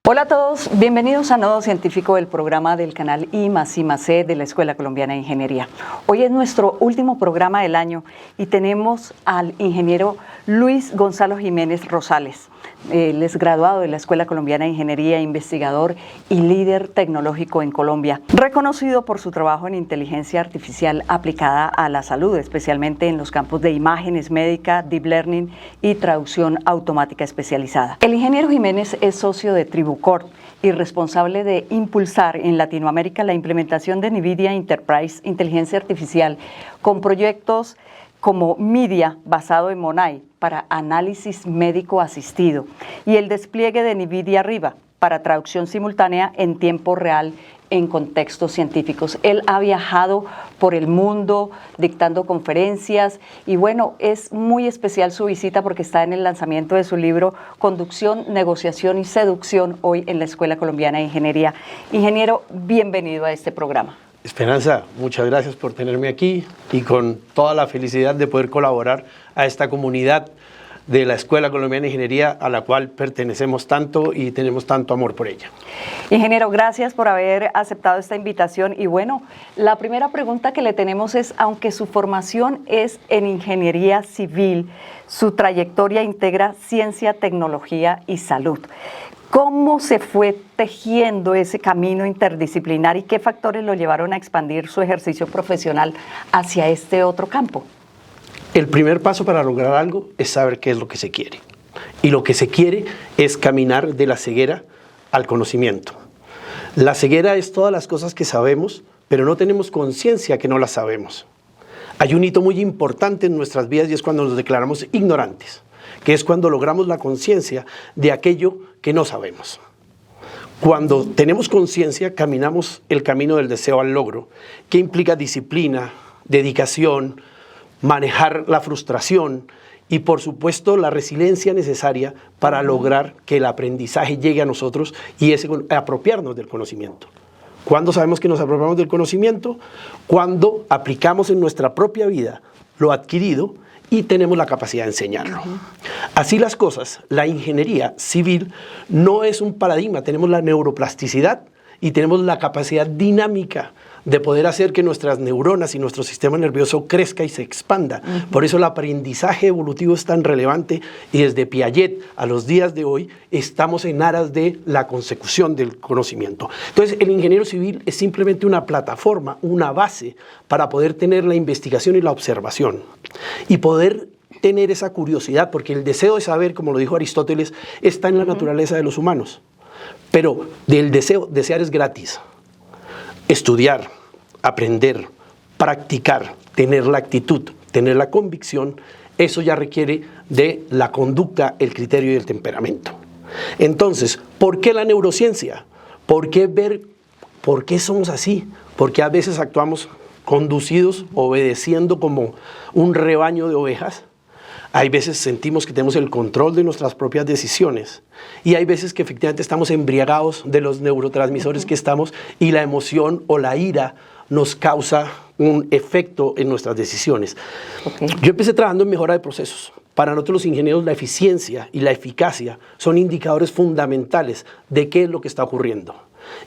Hola a todos, bienvenidos a Nodo Científico, del programa del canal I+I+C de la Escuela Colombiana de Ingeniería. Hoy es nuestro último programa del año y tenemos al ingeniero Luis Gonzalo Jiménez Rosales. Él es graduado de la Escuela Colombiana de Ingeniería, investigador y líder tecnológico en Colombia, reconocido por su trabajo en inteligencia artificial aplicada a la salud, especialmente en los campos de imágenes médicas, deep learning y traducción automática especializada. El ingeniero Jiménez es socio de TribuCorp y responsable de impulsar en Latinoamérica la implementación de NVIDIA Enterprise Inteligencia Artificial con proyectos como Media, basado en Monai, para análisis médico asistido, y el despliegue de NVIDIA Riva, para traducción simultánea en tiempo real en contextos científicos. Él ha viajado por el mundo dictando conferencias y bueno, es muy especial su visita porque está en el lanzamiento de su libro Conducción, Negociación y Seducción, hoy en la Escuela Colombiana de Ingeniería. Ingeniero, bienvenido a este programa. Esperanza, muchas gracias por tenerme aquí y con toda la felicidad de poder colaborar a esta comunidad de la Escuela Colombiana de Ingeniería a la cual pertenecemos tanto y tenemos tanto amor por ella. Ingeniero, gracias por haber aceptado esta invitación y bueno, la primera pregunta que le tenemos es, aunque su formación es en ingeniería civil, su trayectoria integra ciencia, tecnología y salud. ¿Cómo se fue tejiendo ese camino interdisciplinar y qué factores lo llevaron a expandir su ejercicio profesional hacia este otro campo? El primer paso para lograr algo es saber qué es lo que se quiere. Y lo que se quiere es caminar de la ceguera al conocimiento. La ceguera es todas las cosas que sabemos, pero no tenemos conciencia que no las sabemos. Hay un hito muy importante en nuestras vidas y es cuando nos declaramos ignorantes, que es cuando logramos la conciencia de aquello que no sabemos. Cuando tenemos conciencia, caminamos el camino del deseo al logro, que implica disciplina, dedicación, manejar la frustración y, por supuesto, la resiliencia necesaria para lograr que el aprendizaje llegue a nosotros y apropiarnos del conocimiento. ¿Cuándo sabemos que nos apropiamos del conocimiento? Cuando aplicamos en nuestra propia vida lo adquirido y tenemos la capacidad de enseñarlo. Así las cosas, la ingeniería civil no es un paradigma, tenemos la neuroplasticidad y tenemos la capacidad dinámica de poder hacer que nuestras neuronas y nuestro sistema nervioso crezca y se expanda. Por eso el aprendizaje evolutivo es tan relevante y desde Piaget a los días de hoy estamos en aras de la consecución del conocimiento. Entonces el ingeniero civil es simplemente una plataforma, una base para poder tener la investigación y la observación y poder tener esa curiosidad, porque el deseo de saber, como lo dijo Aristóteles, está en la naturaleza de los humanos. Pero del deseo, desear es gratis. Estudiar, aprender, practicar, tener la actitud, tener la convicción, eso ya requiere de la conducta, el criterio y el temperamento. Entonces, ¿por qué la neurociencia? ¿Por qué ver por qué somos así? Porque a veces actuamos conducidos, obedeciendo como un rebaño de ovejas. Hay veces sentimos que tenemos el control de nuestras propias decisiones y hay veces que efectivamente estamos embriagados de los neurotransmisores que estamos y la emoción o la ira nos causa un efecto en nuestras decisiones. Yo empecé trabajando en mejora de procesos. Para nosotros los ingenieros la eficiencia y la eficacia son indicadores fundamentales de qué es lo que está ocurriendo.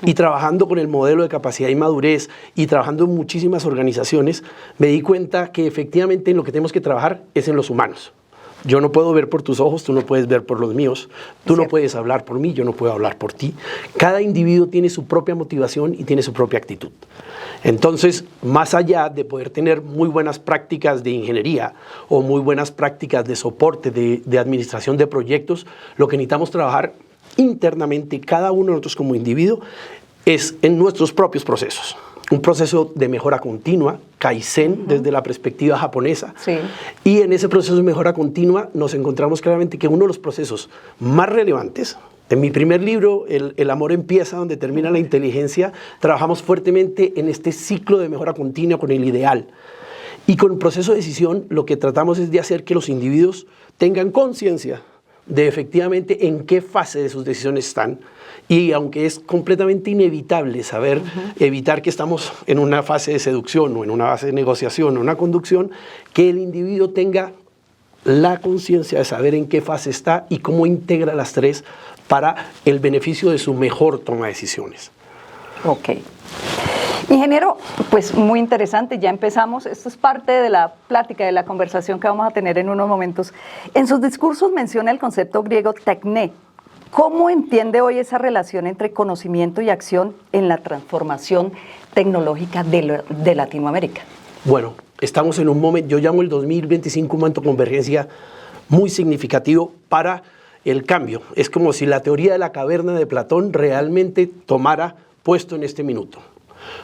Y trabajando con el modelo de capacidad y madurez y trabajando en muchísimas organizaciones, me di cuenta que efectivamente en lo que tenemos que trabajar es en los humanos. Yo no puedo ver por tus ojos, tú no puedes ver por los míos, tú no puedes hablar por mí, yo no puedo hablar por ti. Cada individuo tiene su propia motivación y tiene su propia actitud. Entonces, más allá de poder tener muy buenas prácticas de ingeniería o muy buenas prácticas de soporte, de administración de proyectos, lo que necesitamos trabajar internamente, cada uno de nosotros como individuo, es en nuestros propios procesos. Un proceso de mejora continua, Kaizen, desde la perspectiva japonesa. Sí. Y en ese proceso de mejora continua nos encontramos claramente que uno de los procesos más relevantes, en mi primer libro, El amor empieza donde termina la inteligencia, trabajamos fuertemente en este ciclo de mejora continua con el ideal. Y con el proceso de decisión lo que tratamos es de hacer que los individuos tengan conciencia de efectivamente en qué fase de sus decisiones están y aunque es completamente inevitable saber evitar que estamos en una fase de seducción o en una fase de negociación o una conducción, que el individuo tenga la conciencia de saber en qué fase está y cómo integra las tres para el beneficio de su mejor toma de decisiones. Ok. Ingeniero, pues muy interesante, ya empezamos. Esto es parte de la plática, de la conversación que vamos a tener en unos momentos. En sus discursos menciona el concepto griego tekné. ¿Cómo entiende hoy esa relación entre conocimiento y acción en la transformación tecnológica de Latinoamérica? Bueno, estamos en un momento, yo llamo el 2025 un momento de convergencia muy significativo para el cambio. Es como si la teoría de la caverna de Platón realmente tomara puesto en este minuto.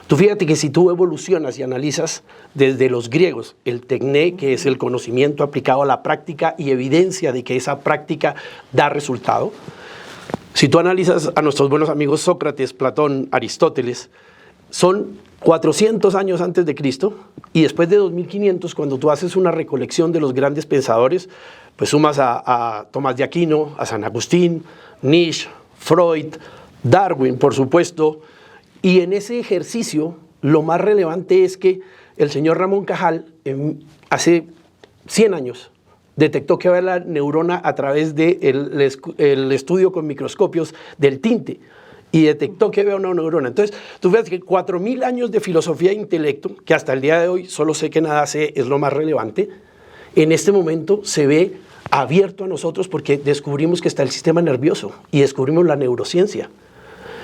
Tú fíjate que si tú evolucionas y analizas desde los griegos el tekné, que es el conocimiento aplicado a la práctica y evidencia de que esa práctica da resultado. Si tú analizas a nuestros buenos amigos Sócrates, Platón, Aristóteles, son 400 años antes de Cristo, y después de 2500, cuando tú haces una recolección de los grandes pensadores, pues sumas a Tomás de Aquino, a San Agustín, Nietzsche, Freud, Darwin, por supuesto, y en ese ejercicio lo más relevante es que el señor Ramón Cajal, hace 100 años, detectó que había la neurona a través del estudio con microscopios del tinte, y detectó que había una neurona. Entonces, tú ves que 4000 años de filosofía e intelecto, que hasta el día de hoy solo sé que nada sé, es lo más relevante, en este momento se ve abierto a nosotros porque descubrimos que está el sistema nervioso y descubrimos la neurociencia.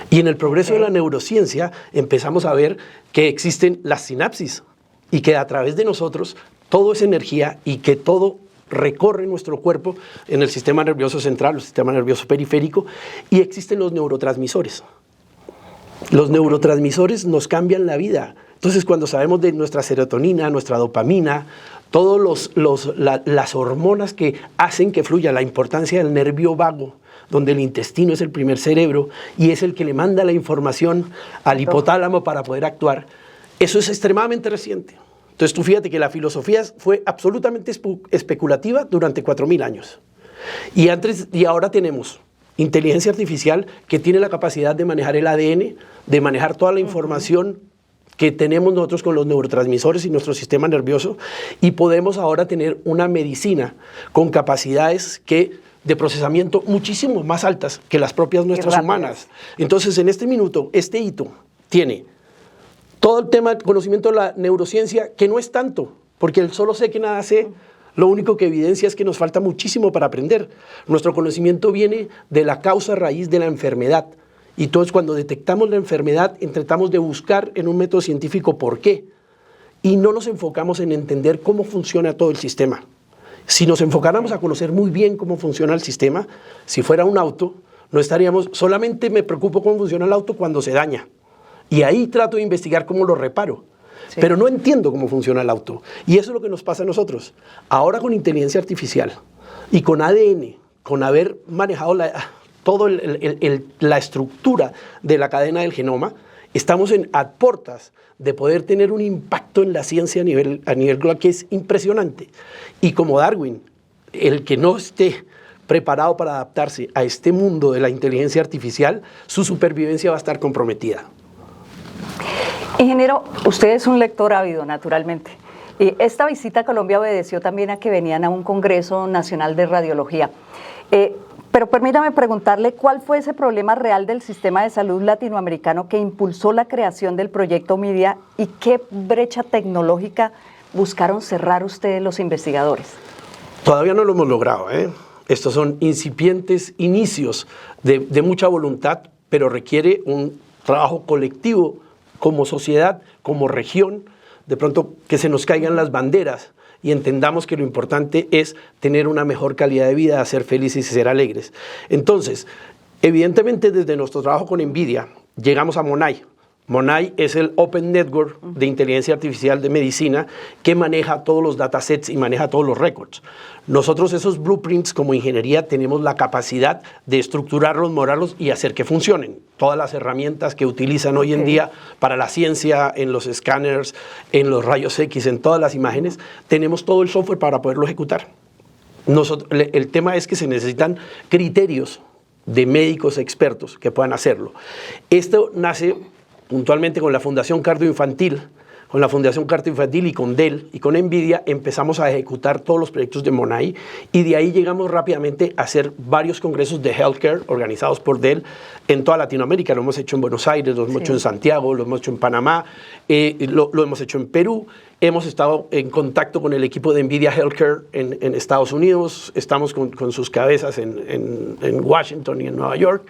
Y en el progreso de la neurociencia empezamos a ver que existen las sinapsis y que a través de nosotros todo es energía y que todo recorre nuestro cuerpo en el sistema nervioso central, el sistema nervioso periférico, y existen los neurotransmisores. Los neurotransmisores nos cambian la vida. Entonces, cuando sabemos de nuestra serotonina, nuestra dopamina, todas las hormonas que hacen que fluya, la importancia del nervio vago, donde el intestino es el primer cerebro y es el que le manda la información al hipotálamo para poder actuar, eso es extremadamente reciente. Entonces tú fíjate que la filosofía fue absolutamente especulativa durante 4000 años. Y ahora tenemos inteligencia artificial que tiene la capacidad de manejar el ADN, de manejar toda la información que tenemos nosotros con los neurotransmisores y nuestro sistema nervioso, y podemos ahora tener una medicina con capacidades de procesamiento muchísimo más altas que las propias nuestras humanas. Entonces, en este minuto, este hito tiene todo el tema del conocimiento de la neurociencia, que no es tanto, porque el solo sé que nada sé, lo único que evidencia es que nos falta muchísimo para aprender. Nuestro conocimiento viene de la causa raíz de la enfermedad. Y entonces, cuando detectamos la enfermedad, tratamos de buscar en un método científico por qué. Y no nos enfocamos en entender cómo funciona todo el sistema. Si nos enfocáramos a conocer muy bien cómo funciona el sistema, si fuera un auto, no estaríamos, solamente me preocupo cómo funciona el auto cuando se daña. Y ahí trato de investigar cómo lo reparo. Sí. Pero no entiendo cómo funciona el auto. Y eso es lo que nos pasa a nosotros. Ahora con inteligencia artificial y con ADN, con haber manejado toda la estructura de la cadena del genoma, estamos a puertas de poder tener un impacto en la ciencia a nivel global que es impresionante. Y como Darwin, el que no esté preparado para adaptarse a este mundo de la inteligencia artificial, su supervivencia va a estar comprometida. Ingeniero, usted es un lector ávido, naturalmente. Esta visita a Colombia obedeció también a que venían a un Congreso Nacional de Radiología. Pero permítame preguntarle cuál fue ese problema real del sistema de salud latinoamericano que impulsó la creación del proyecto Omidia y qué brecha tecnológica buscaron cerrar ustedes los investigadores. Todavía no lo hemos logrado, ¿eh? Estos son incipientes inicios de mucha voluntad, pero requiere un trabajo colectivo como sociedad, como región, de pronto que se nos caigan las banderas y entendamos que lo importante es tener una mejor calidad de vida, ser felices y ser alegres. Entonces, evidentemente desde nuestro trabajo con NVIDIA llegamos a MONAI. MONAI es el Open Network de Inteligencia Artificial de Medicina que maneja todos los datasets y maneja todos los récords. Nosotros esos blueprints como ingeniería tenemos la capacidad de estructurarlos, modelarlos y hacer que funcionen. Todas las herramientas que utilizan hoy en día para la ciencia, en los escáneres, en los rayos X, en todas las imágenes, tenemos todo el software para poderlo ejecutar. El tema es que se necesitan criterios de médicos expertos que puedan hacerlo. Esto nace puntualmente con la Fundación Cardioinfantil, con la Fundación Carter Infantil y con Dell y con NVIDIA, empezamos a ejecutar todos los proyectos de Monai, y de ahí llegamos rápidamente a hacer varios congresos de healthcare organizados por Dell en toda Latinoamérica. Lo hemos hecho en Buenos Aires, lo hemos hecho en Santiago, lo hemos hecho en Panamá, lo hemos hecho en Perú. Hemos estado en contacto con el equipo de NVIDIA Healthcare en Estados Unidos, estamos con sus cabezas en Washington y en Nueva York,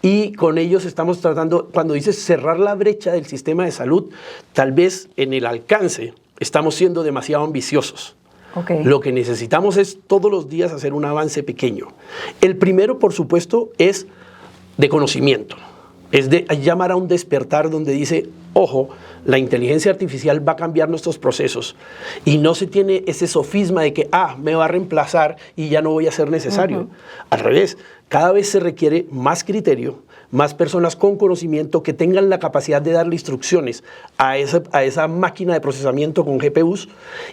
y con ellos estamos tratando, cuando dices cerrar la brecha del sistema de salud, tal vez en el alcance estamos siendo demasiado ambiciosos. Okay. Lo que necesitamos es todos los días hacer un avance pequeño. El primero, por supuesto, es de conocimiento. Es de llamar a un despertar donde dice, ojo, la inteligencia artificial va a cambiar nuestros procesos, y no se tiene ese sofisma de que, me va a reemplazar y ya no voy a ser necesario. Al revés, cada vez se requiere más criterio, más personas con conocimiento que tengan la capacidad de darle instrucciones a esa máquina de procesamiento con GPUs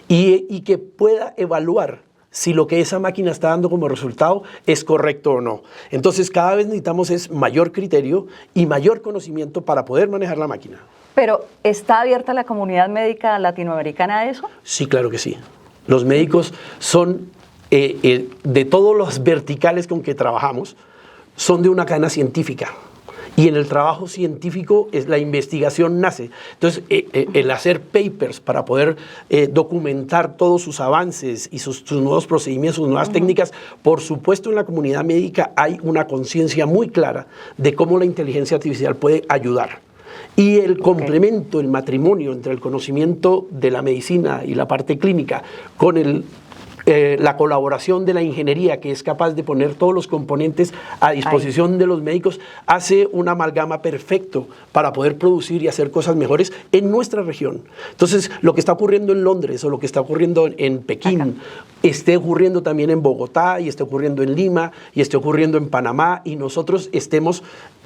y que pueda evaluar si lo que esa máquina está dando como resultado es correcto o no. Entonces, cada vez necesitamos es mayor criterio y mayor conocimiento para poder manejar la máquina. Pero, ¿está abierta la comunidad médica latinoamericana a eso? Sí, claro que sí. Los médicos son, de todos los verticales con que trabajamos, son de una cadena científica. Y en el trabajo científico la investigación nace. Entonces, el hacer papers para poder documentar todos sus avances y sus nuevos procedimientos, sus nuevas técnicas, por supuesto en la comunidad médica hay una conciencia muy clara de cómo la inteligencia artificial puede ayudar. Y el complemento, el matrimonio entre el conocimiento de la medicina y la parte clínica con la colaboración de la ingeniería, que es capaz de poner todos los componentes a disposición de los médicos, hace una amalgama perfecto para poder producir y hacer cosas mejores en nuestra región. Entonces, lo que está ocurriendo en Londres o lo que está ocurriendo en Pekín, esté ocurriendo también en Bogotá, y esté ocurriendo en Lima, y esté ocurriendo en Panamá, y nosotros estemos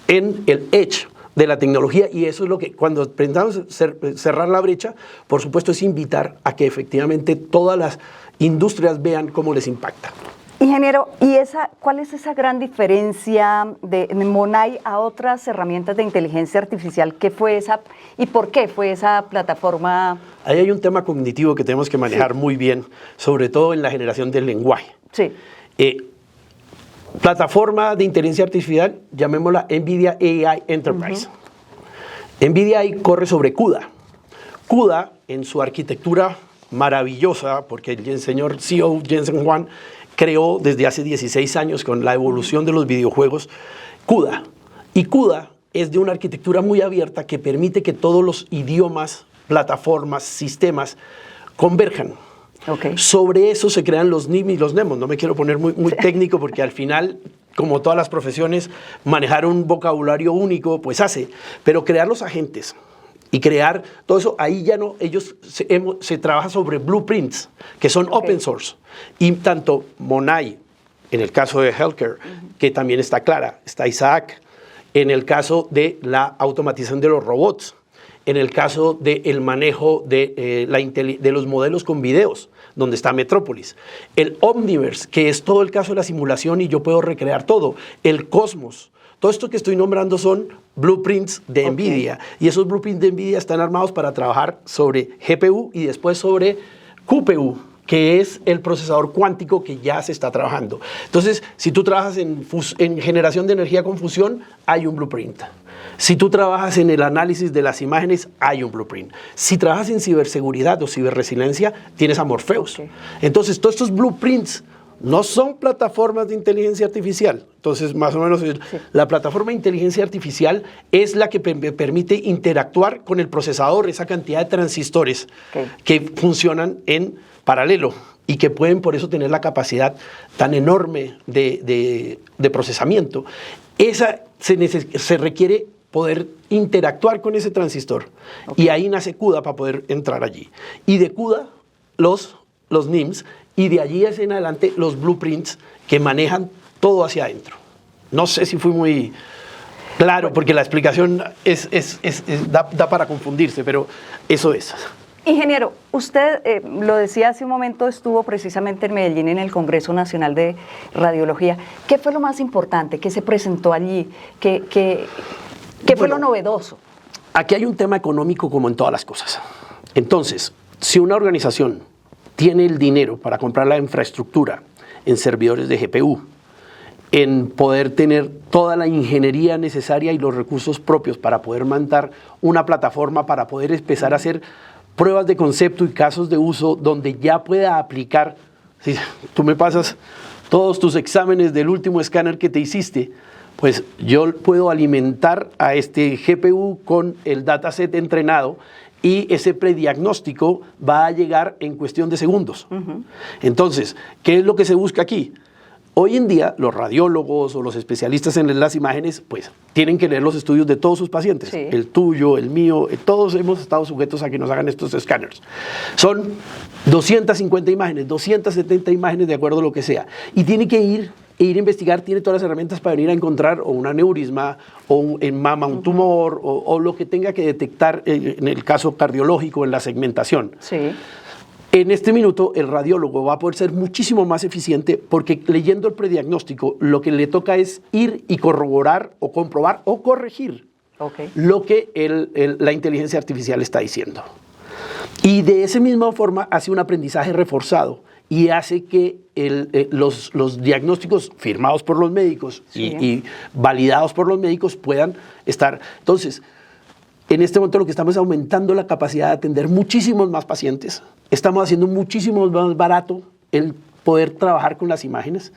en el edge de la tecnología, y eso es lo que, cuando pensamos cerrar la brecha, por supuesto es invitar a que efectivamente todas las industrias vean cómo les impacta. Ingeniero, ¿y cuál es esa gran diferencia de Monai a otras herramientas de inteligencia artificial? ¿Qué fue esa y por qué fue esa plataforma? Ahí hay un tema cognitivo que tenemos que manejar muy bien, sobre todo en la generación del lenguaje. Sí. Plataforma de inteligencia artificial, llamémosla NVIDIA AI Enterprise. NVIDIA AI corre sobre CUDA. CUDA, en su arquitectura maravillosa, porque el señor CEO Jensen Huang creó desde hace 16 años con la evolución de los videojuegos CUDA. Y CUDA es de una arquitectura muy abierta que permite que todos los idiomas, plataformas, sistemas converjan. Sobre eso se crean los NIM y los NEMOS. No me quiero poner muy técnico, porque al final, como todas las profesiones, manejar un vocabulario único pues hace, pero crear los agentes y crear todo eso, ahí ya no, se trabaja sobre blueprints, que son open source. Y tanto Monai, en el caso de healthcare, que también está Clara, está Isaac, en el caso de la automatización de los robots, en el caso del manejo de los modelos con videos, donde está Metrópolis, el Omniverse, que es todo el caso de la simulación y yo puedo recrear todo, el Cosmos. Todo esto que estoy nombrando son blueprints de NVIDIA, y esos blueprints de NVIDIA están armados para trabajar sobre GPU y después sobre QPU, que es el procesador cuántico que ya se está trabajando. Entonces, si tú trabajas en generación de energía con fusión, hay un blueprint. Si tú trabajas en el análisis de las imágenes, hay un blueprint. Si trabajas en ciberseguridad o ciberresiliencia, tienes a Morpheus. Entonces, todos estos blueprints no son plataformas de inteligencia artificial. Entonces, más o menos, la plataforma de inteligencia artificial es la que permite interactuar con el procesador, esa cantidad de transistores que funcionan en paralelo y que pueden por eso tener la capacidad tan enorme de procesamiento. Se requiere poder interactuar con ese transistor. Y ahí nace CUDA para poder entrar allí. Y de CUDA, los NIMs, y de allí hacia en adelante los blueprints que manejan todo hacia adentro. No sé si fui muy claro, porque la explicación da para confundirse, pero eso es. Ingeniero, usted lo decía hace un momento, estuvo precisamente en Medellín en el Congreso Nacional de Radiología. ¿Qué fue lo más importante? ¿Qué se presentó allí? ¿Qué fue lo novedoso? Aquí hay un tema económico como en todas las cosas. Entonces, si una organización tiene el dinero para comprar la infraestructura en servidores de GPU, en poder tener toda la ingeniería necesaria y los recursos propios para poder montar una plataforma, para poder empezar a hacer pruebas de concepto y casos de uso donde ya pueda aplicar. Si tú me pasas todos tus exámenes del último escáner que te hiciste, pues yo puedo alimentar a este GPU con el dataset entrenado y ese prediagnóstico va a llegar en cuestión de segundos. Entonces, ¿qué es lo que se busca aquí? Hoy en día, los radiólogos o los especialistas en las imágenes, pues, tienen que leer los estudios de todos sus pacientes. Sí. El tuyo, el mío, todos hemos estado sujetos a que nos hagan estos escáneres. Son 250 imágenes, 270 imágenes, de acuerdo a lo que sea. Y tiene que ir a investigar, tiene todas las herramientas para venir a encontrar o un aneurisma, o en mama un tumor, o lo que tenga que detectar en el caso cardiológico, en la segmentación. Sí. En este minuto, el radiólogo va a poder ser muchísimo más eficiente porque leyendo el prediagnóstico, lo que le toca es ir y corroborar o comprobar o corregir lo que la inteligencia artificial está diciendo. Y de esa misma forma hace un aprendizaje reforzado y hace que los diagnósticos firmados por los médicos y validados por los médicos puedan estar. Entonces, en este momento lo que estamos es aumentando la capacidad de atender muchísimos más pacientes. Estamos haciendo muchísimo más barato el poder trabajar con las imágenes.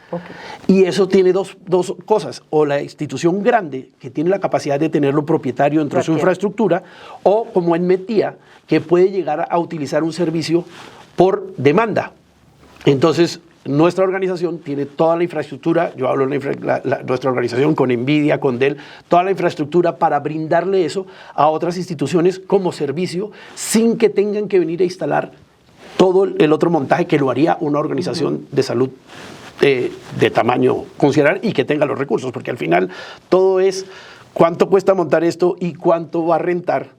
Y eso tiene dos cosas. O la institución grande, que tiene la capacidad de tenerlo propietario dentro de su infraestructura, o como en Metía, que puede llegar a utilizar un servicio por demanda. Entonces, nuestra organización tiene toda la infraestructura, yo hablo de nuestra organización con NVIDIA, con Dell, toda la infraestructura para brindarle eso a otras instituciones como servicio sin que tengan que venir a instalar todo el otro montaje que lo haría una organización de salud de tamaño considerable y que tenga los recursos, porque al final todo es cuánto cuesta montar esto y cuánto va a rentar.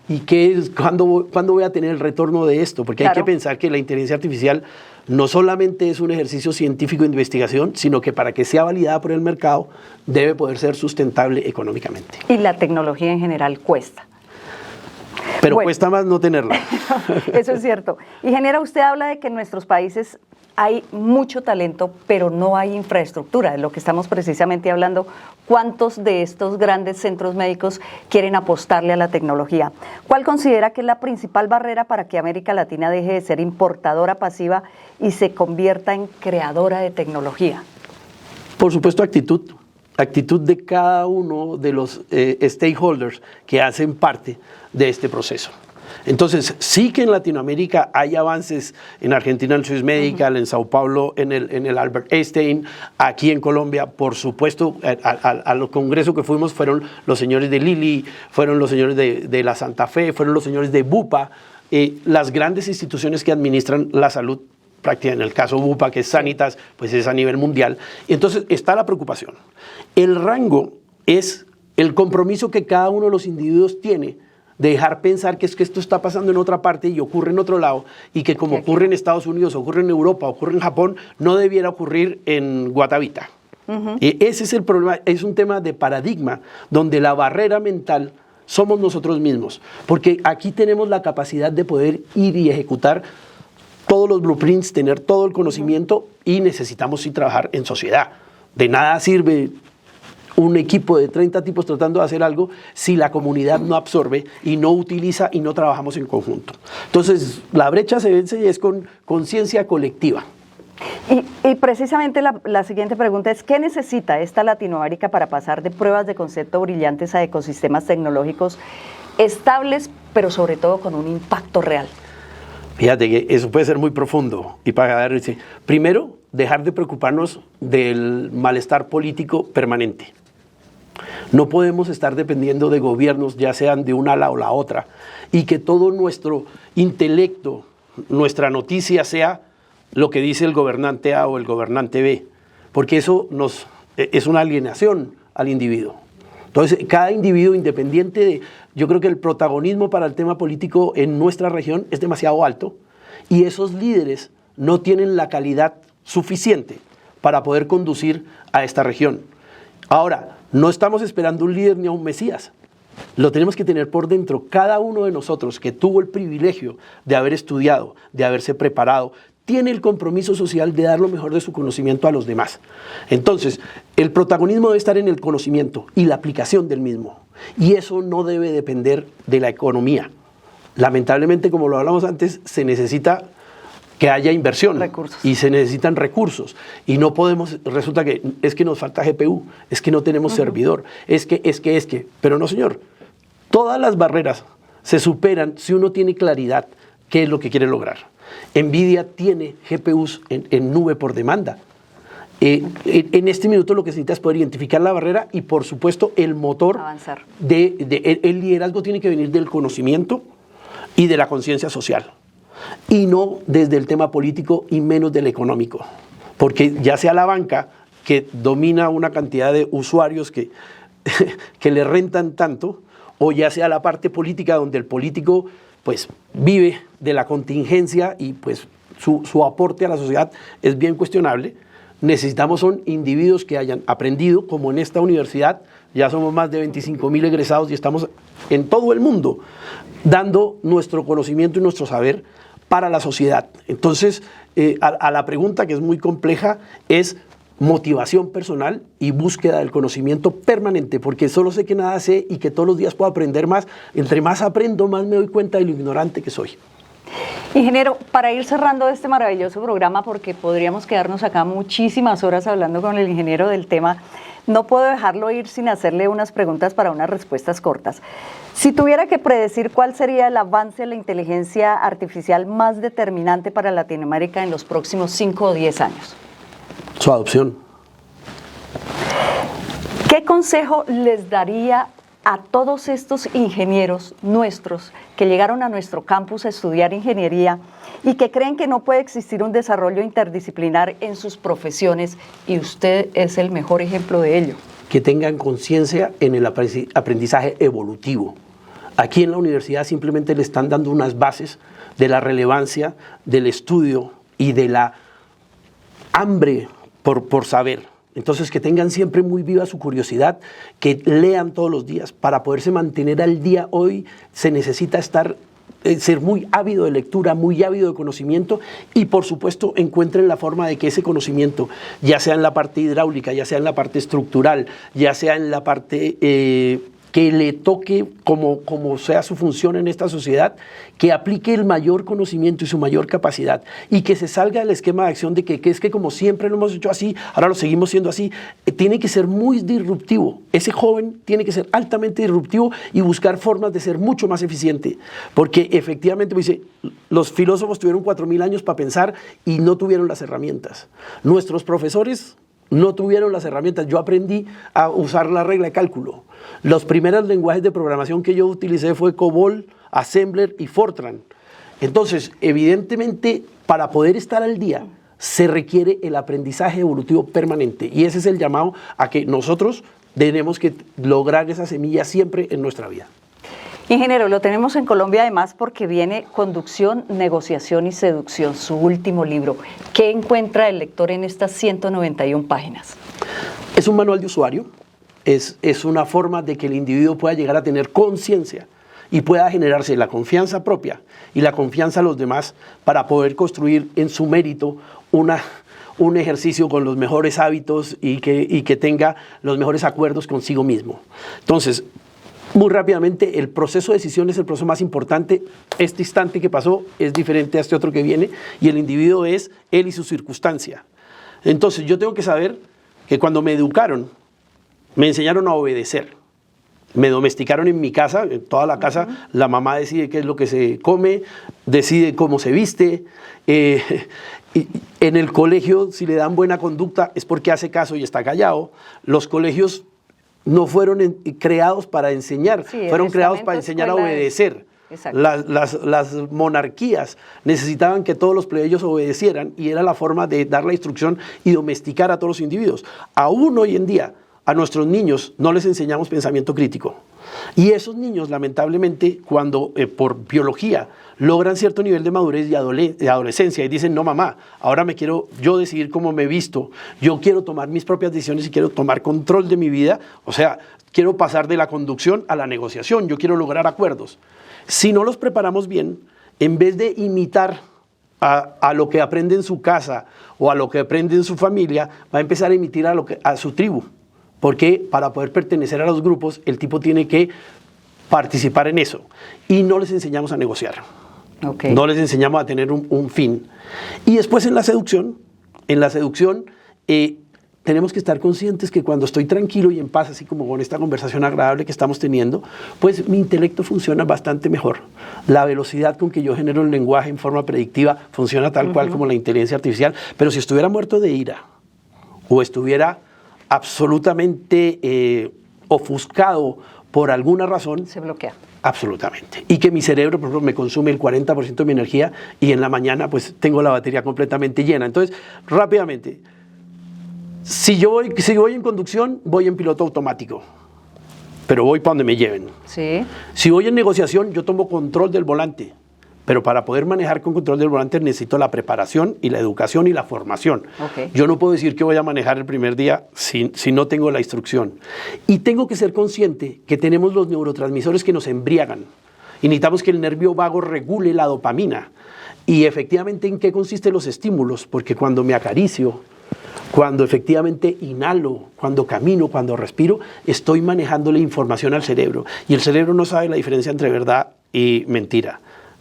¿Y cuándo voy a tener el retorno de esto? Porque hay que pensar que la inteligencia artificial no solamente es un ejercicio científico de investigación, sino que para que sea validada por el mercado debe poder ser sustentable económicamente. Y la tecnología en general cuesta. Pero cuesta más no tenerla. Eso es cierto. Ingeniera, usted habla de que en nuestros países hay mucho talento, pero no hay infraestructura, de lo que estamos precisamente hablando. ¿Cuántos de estos grandes centros médicos quieren apostarle a la tecnología? ¿Cuál considera que es la principal barrera para que América Latina deje de ser importadora pasiva y se convierta en creadora de tecnología? Por supuesto, actitud de cada uno de los stakeholders que hacen parte de este proceso. Entonces, sí que en Latinoamérica hay avances, en Argentina en Swiss Medical, en Sao Paulo en el Albert Einstein, aquí en Colombia, por supuesto, al congreso que fuimos fueron los señores de Lilly, fueron los señores de la Santa Fe, fueron los señores de Bupa, las grandes instituciones que administran la salud práctica, en el caso Bupa, que es Sanitas, pues es a nivel mundial. Entonces, está la preocupación. El rango es el compromiso que cada uno de los individuos tiene de dejar pensar que es que esto está pasando en otra parte y ocurre en otro lado, y que como ocurre en Estados Unidos, ocurre en Europa, ocurre en Japón, no debiera ocurrir en Guatavita. Ese es el problema, es un tema de paradigma, donde la barrera mental somos nosotros mismos, porque aquí tenemos la capacidad de poder ir y ejecutar todos los blueprints, tener todo el conocimiento, y necesitamos sí trabajar en sociedad. De nada sirve un equipo de 30 tipos tratando de hacer algo si la comunidad no absorbe y no utiliza y no trabajamos en conjunto. Entonces, la brecha se vence y es con conciencia colectiva. Y precisamente la siguiente pregunta es, ¿qué necesita esta Latinoamérica para pasar de pruebas de concepto brillantes a ecosistemas tecnológicos estables, pero sobre todo con un impacto real? Fíjate que eso puede ser muy profundo. Y para dar, primero, dejar de preocuparnos del malestar político permanente. No podemos estar dependiendo de gobiernos, ya sean de una ala o la otra, y que todo nuestro intelecto, nuestra noticia sea lo que dice el gobernante A o el gobernante B, porque eso es una alienación al individuo. Entonces, cada individuo independiente yo creo que el protagonismo para el tema político en nuestra región es demasiado alto, y esos líderes no tienen la calidad suficiente para poder conducir a esta región. Ahora, no estamos esperando un líder ni a un mesías. lo tenemos que tener por dentro. Cada uno de nosotros que tuvo el privilegio de haber estudiado, de haberse preparado, tiene el compromiso social de dar lo mejor de su conocimiento a los demás. Entonces, el protagonismo debe estar en el conocimiento y la aplicación del mismo. Y eso no debe depender de la economía. Lamentablemente, como lo hablamos antes, se necesita que haya inversión y se necesitan recursos. Y no podemos, resulta que es que nos falta GPU, es que no tenemos servidor, es que. Pero no, señor, todas las barreras se superan si uno tiene claridad qué es lo que quiere lograr. NVIDIA tiene GPUs en nube por demanda. En este minuto lo que se necesita es poder identificar la barrera y, por supuesto, el motor. Avanzar. El liderazgo tiene que venir del conocimiento y de la conciencia social. Y no desde el tema político y menos del económico. Porque ya sea la banca, que domina una cantidad de usuarios que le rentan tanto, o ya sea la parte política, donde el político pues vive de la contingencia y pues su aporte a la sociedad es bien cuestionable. Necesitamos son individuos que hayan aprendido, como en esta universidad, ya somos más de 25.000 egresados y estamos en todo el mundo dando nuestro conocimiento y nuestro saber para la sociedad. Entonces, a la pregunta, que es muy compleja, es motivación personal y búsqueda del conocimiento permanente, porque solo sé que nada sé y que todos los días puedo aprender más. Entre más aprendo, más me doy cuenta de lo ignorante que soy. Ingeniero, para ir cerrando este maravilloso programa, porque podríamos quedarnos acá muchísimas horas hablando con el ingeniero del tema, no puedo dejarlo ir sin hacerle unas preguntas para unas respuestas cortas. Si tuviera que predecir cuál sería el avance de la inteligencia artificial más determinante para Latinoamérica en los próximos 5 o 10 años. Su adopción. ¿Qué consejo les daría a todos estos ingenieros nuestros que llegaron a nuestro campus a estudiar ingeniería y que creen que no puede existir un desarrollo interdisciplinar en sus profesiones, y usted es el mejor ejemplo de ello? Que tengan conciencia en el aprendizaje evolutivo. Aquí en la universidad simplemente le están dando unas bases de la relevancia del estudio y de la hambre por saber. Entonces, que tengan siempre muy viva su curiosidad, que lean todos los días. Para poderse mantener al día hoy se necesita ser muy ávido de lectura, muy ávido de conocimiento, y por supuesto encuentren la forma de que ese conocimiento, ya sea en la parte hidráulica, ya sea en la parte estructural, ya sea en la parte que le toque como sea su función en esta sociedad, que aplique el mayor conocimiento y su mayor capacidad, y que se salga del esquema de acción de que es que como siempre lo hemos hecho así, ahora lo seguimos siendo así. Tiene que ser muy disruptivo. Ese joven tiene que ser altamente disruptivo y buscar formas de ser mucho más eficiente, porque efectivamente, pues, dice, los filósofos tuvieron 4.000 años para pensar y no tuvieron las herramientas. Nuestros profesores no tuvieron las herramientas. Yo aprendí a usar la regla de cálculo. Los primeros lenguajes de programación que yo utilicé fue COBOL, Assembler y Fortran. Entonces, evidentemente, para poder estar al día, se requiere el aprendizaje evolutivo permanente. Y ese es el llamado a que nosotros tenemos que lograr esa semilla siempre en nuestra vida. Ingeniero, lo tenemos en Colombia además porque viene Conducción, Negociación y Seducción, su último libro. ¿Qué encuentra el lector en estas 191 páginas? Es un manual de usuario, es una forma de que el individuo pueda llegar a tener conciencia y pueda generarse la confianza propia y la confianza a los demás para poder construir en su mérito un ejercicio con los mejores hábitos y que tenga los mejores acuerdos consigo mismo. Entonces, muy rápidamente, el proceso de decisión es el proceso más importante. Este instante que pasó es diferente a este otro que viene, y el individuo es él y su circunstancia. Entonces, yo tengo que saber que cuando me educaron, me enseñaron a obedecer. Me domesticaron en mi casa, en toda la casa, la mamá decide qué es lo que se come, decide cómo se viste. En el colegio, si le dan buena conducta, es porque hace caso y está callado. Los colegios no fueron creados para enseñar, fueron creados para enseñar a obedecer. Las monarquías necesitaban que todos los plebeyos obedecieran, y era la forma de dar la instrucción y domesticar a todos los individuos. Aún hoy en día, a nuestros niños no les enseñamos pensamiento crítico. Y esos niños, lamentablemente, cuando por biología logran cierto nivel de madurez y de adolescencia y dicen, no mamá, ahora me quiero yo decidir cómo me visto, yo quiero tomar mis propias decisiones y quiero tomar control de mi vida, o sea, quiero pasar de la conducción a la negociación, yo quiero lograr acuerdos. Si no los preparamos bien, en vez de imitar a lo que aprende en su casa o a lo que aprende en su familia, va a empezar a imitar a su tribu. Porque para poder pertenecer a los grupos, el tipo tiene que participar en eso. Y no les enseñamos a negociar. Okay. No les enseñamos a tener un fin. Y después en la seducción, tenemos que estar conscientes que cuando estoy tranquilo y en paz, así como con esta conversación agradable que estamos teniendo, pues mi intelecto funciona bastante mejor. La velocidad con que yo genero el lenguaje en forma predictiva funciona tal cual como la inteligencia artificial. Pero si estuviera muerto de ira o estuviera absolutamente ofuscado por alguna razón, se bloquea. Absolutamente. Y que mi cerebro, por ejemplo, me consume el 40% de mi energía y en la mañana pues tengo la batería completamente llena. Entonces, rápidamente, si voy en conducción, voy en piloto automático, pero voy para donde me lleven. Sí. Si voy en negociación, yo tomo control del volante. Pero para poder manejar con control del volante necesito la preparación y la educación y la formación. Okay. Yo no puedo decir que voy a manejar el primer día si no tengo la instrucción. Y tengo que ser consciente que tenemos los neurotransmisores que nos embriagan. Y necesitamos que el nervio vago regule la dopamina. Y efectivamente, ¿en qué consisten los estímulos? Porque cuando me acaricio, cuando efectivamente inhalo, cuando camino, cuando respiro, estoy manejándole información al cerebro. Y el cerebro no sabe la diferencia entre verdad y mentira.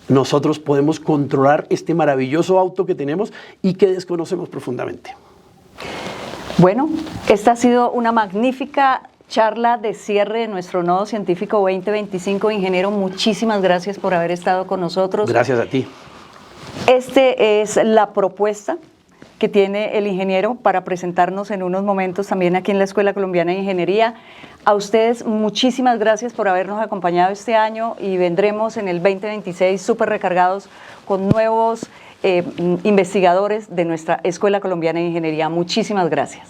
Nosotros podemos controlar este maravilloso auto que tenemos y que desconocemos profundamente. Bueno, esta ha sido una magnífica charla de cierre de nuestro Nodo Científico 2025. Ingeniero, muchísimas gracias por haber estado con nosotros. Gracias a ti. Este es la propuesta que tiene el ingeniero para presentarnos en unos momentos también aquí en la Escuela Colombiana de Ingeniería. A ustedes muchísimas gracias por habernos acompañado este año y vendremos en el 2026 súper recargados con nuevos investigadores de nuestra Escuela Colombiana de Ingeniería. Muchísimas gracias.